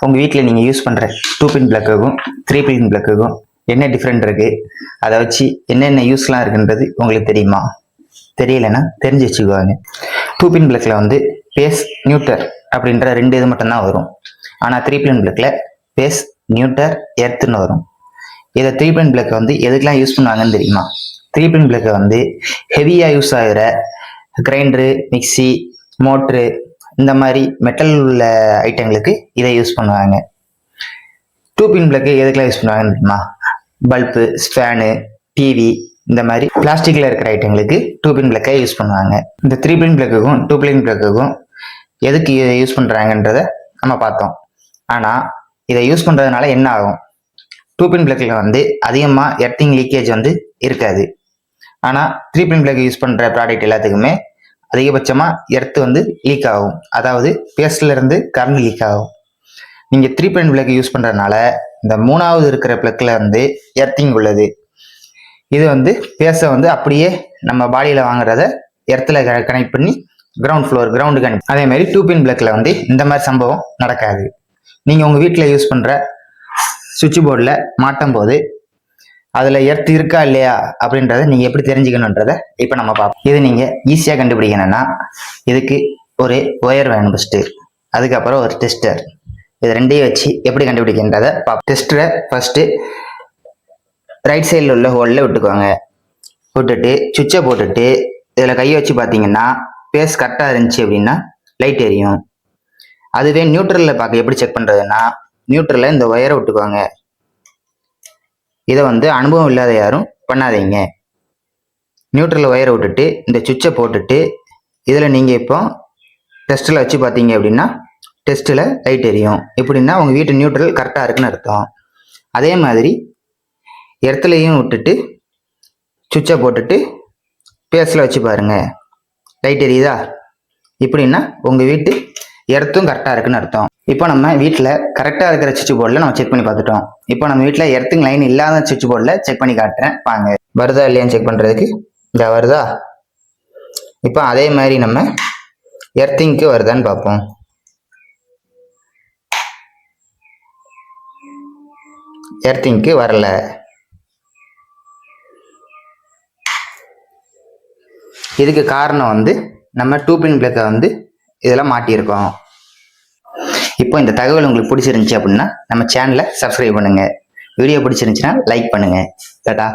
உங்கள் வீட்டில் நீங்கள் யூஸ் பண்ணுற 2 பின் பிளக்குக்கும் 3 பின் பிளக்குக்கும் என்ன டிஃப்ரெண்ட் இருக்குது, அதை வச்சு என்னென்ன யூஸ்லாம் இருக்குன்றது உங்களுக்கு தெரியுமா? தெரியலைன்னா தெரிஞ்சு வச்சுக்குவாங்க. 2 பின் பிளக்கில் வந்து பேஸ், நியூட்டர் அப்படின்ற 2 இது மட்டும்தான் வரும். ஆனால் 3 பின் பிளக்கில் பேஸ், நியூட்டர், எர்த்துன்னு வரும். இதை 3 பின் பிளக்கை வந்து எதுக்கெல்லாம் யூஸ் பண்ணுவாங்கன்னு தெரியுமா? 3 பின் பிளக்கை வந்து ஹெவியாக யூஸ் ஆகிற கிரைண்டரு, மிக்சி, மோட்ரு, இந்த மாதிரி மெட்டல் உள்ள ஐட்டங்களுக்கு இதை யூஸ் பண்ணுவாங்க. 2 பின் பிளக்கு எதுக்கெல்லாம் யூஸ் பண்ணுவாங்கன்னு தெரியுமா? பல்பு, ஃபேனு, டிவி, இந்த மாதிரி பிளாஸ்டிக்கில் இருக்கிற ஐட்டங்களுக்கு 2 பின் பிளக்கை யூஸ் பண்ணுவாங்க. இந்த 3 பின் பிளக்குக்கும் 2 பின் பிளக்குக்கும் எதுக்கு யூஸ் பண்ணுறாங்கன்றத நம்ம பார்த்தோம். ஆனால் இதை யூஸ் பண்ணுறதுனால என்ன ஆகும்? 2 பின் பிளக்கில் வந்து அதிகமாக எர்த்திங் லீக்கேஜ் வந்து இருக்காது. ஆனால் 3 பின் பிளக் யூஸ் பண்ணுற ப்ராடக்ட் எல்லாத்துக்குமே அதிகபட்சமாக எர்த்து வந்து லீக் ஆகும். அதாவது பேஸ்ட்ல இருந்து கரண்ட் லீக் ஆகும். நீங்கள் 3 பின் பிளக் யூஸ் பண்ணுறதுனால இந்த 3வது இருக்கிற பிளக்கில் வந்து எர்த்திங் உள்ளது. இது வந்து பேஸை வந்து அப்படியே நம்ம பாடியில் வாங்குறத எர்த்தில் கனெக்ட் பண்ணி கிரவுண்ட் ஃப்ளோர், கிரவுண்டு கனெக்ட். அதே மாதிரி 2 பின் பிளக்கில் வந்து இந்த மாதிரி சம்பவம் நடக்காது. நீங்கள் உங்கள் வீட்டில் யூஸ் பண்ணுற சுவிட்ச் போர்டில் மாட்டும் போது அதில் எர்த் இருக்கா இல்லையா அப்படின்றத நீங்கள் எப்படி தெரிஞ்சுக்கணுன்றத இப்போ நம்ம பார்ப்போம். இது நீங்கள் ஈஸியாக கண்டுபிடிக்கணும்னா இதுக்கு ஒரு ஒயர் வேணும் ஃபஸ்ட்டு, அதுக்கப்புறம் ஒரு டெஸ்டர். இது ரெண்டையும் வச்சு எப்படி கண்டுபிடிக்கின்றதை பார்ப்போம். டெஸ்டரை ஃபஸ்ட்டு ரைட் சைடில் உள்ள ஹோலில் விட்டுக்குவாங்க. விட்டுட்டு சுவிட்சை போட்டுட்டு இதில் கையை வச்சு பார்த்தீங்கன்னா பேஸ் கரெக்டாக இருந்துச்சு அப்படின்னா லைட் எரியும். அதுவே நியூட்ரலில் பார்க்க எப்படி செக் பண்ணுறதுன்னா, நியூட்ரலில் இந்த ஒயரை விட்டுக்குவாங்க. இதை வந்து அனுபவம் இல்லாத யாரும் பண்ணாதீங்க. நியூட்ரலில் ஒயரை விட்டுட்டு இந்த சுவிட்சை போட்டுட்டு இதில் நீங்கள் இப்போ டெஸ்ட்டில் வச்சு பார்த்தீங்க அப்படின்னா டெஸ்ட்டில் லைட் எரியும். எப்படின்னா உங்கள் வீட்டு நியூட்ரல் கரெக்டாக இருக்குன்னு அர்த்தம். அதே மாதிரி எர்த்துலையும் விட்டுட்டு சுவிட்சை போட்டுட்டு பேஸில் வச்சு பாருங்கள், லைட் எரியுதா? இப்படின்னா உங்கள் வீட்டு எர்த்தும் கரெக்டாக இருக்குன்னு அர்த்தம். இப்போ நம்ம வீட்டில் கரெக்டாக இருக்கிற சுவிட்ச் போர்டில் நம்ம செக் பண்ணி பார்த்துட்டோம். இப்போ நம்ம வீட்டில் எர்த்திங் லைன் இல்லாத சுவிட்ச் போர்டில் செக் பண்ணி காட்டுறேன் வாங்க. வருதா இல்லையான்னு செக் பண்ணுறதுக்கு இந்த வருதா? இப்போ அதே மாதிரி நம்ம எர்த்திங்க்கு வருதான்னு பார்ப்போம். எர்த்திங்க்கு வரல. இதுக்கு காரணம் வந்து நம்ம 2 பின் பிளக்கை வந்து இதெல்லாம் மாட்டியிருக்கோம். இப்போ இந்த தகவல் உங்களுக்கு பிடிச்சிருந்துச்சு அப்படின்னா நம்ம சேனலை சப்ஸ்கிரைப் பண்ணுங்க. வீடியோ பிடிச்சிருந்துச்சுன்னா லைக் பண்ணுங்க. டாடா.